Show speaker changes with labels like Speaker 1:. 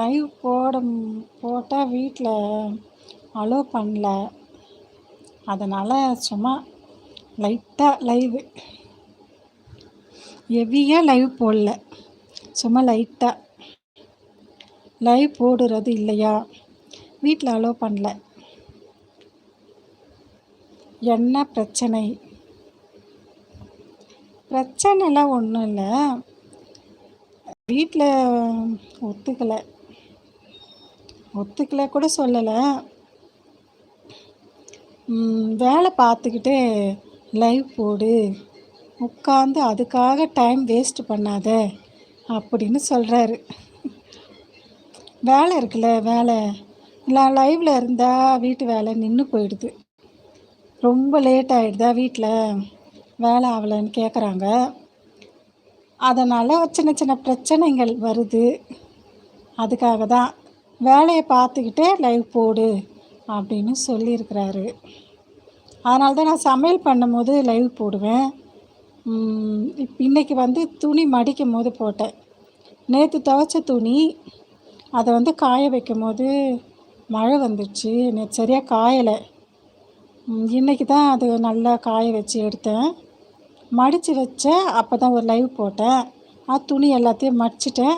Speaker 1: Live போட்டால் வீட்டில் allow பண்ணல. அதனால் சும்மா லைட்டாக ஹெவியாக லைவ் போடல, சும்மா லைட்டாக லைவ் போடுறது இல்லையா, வீட்டில் அலோவ் பண்ணல. என்ன பிரச்சனை? பிரச்சனைலாம் ஒன்றும் இல்லை, வீட்டில் ஒத்துக்கலை கூட சொல்லலை. வேலை பார்த்துக்கிட்டே லைவ் போடு, உட்காந்து அதுக்காக டைம் வேஸ்ட் பண்ணாத அப்படின்னு சொல்கிறாரு. வேலை இருக்குல்ல, நான் லைவில் இருந்தால் வீட்டு வேலை நின்று போயிடுது. ரொம்ப லேட் ஆகிடுதா, வீட்டில் வேலை ஆகலைன்னு கேட்குறாங்க. அதனால் சின்ன சின்ன பிரச்சனைகள் வருது. அதுக்காக தான் வேலையை பார்த்துக்கிட்டே லைவ் போடு அப்படின்னு சொல்லியிருக்கிறாரு. அதனால தான் நான் சமையல் பண்ணும்போது லைவ் போடுவேன். இன்றைக்கி துணி மடிக்கும் போது போட்டேன். நேற்று துவைச்ச துணி, அதை காய வைக்கும் போது மழை வந்துடுச்சு, நேற்று சரியாக காயலை. இன்றைக்கி தான் அது நல்லா காய வச்சு எடுத்தேன், மடித்து வச்சேன். அப்போ தான் ஒரு லைவ் போட்டேன். துணி எல்லாத்தையும் மடிச்சிட்டேன்.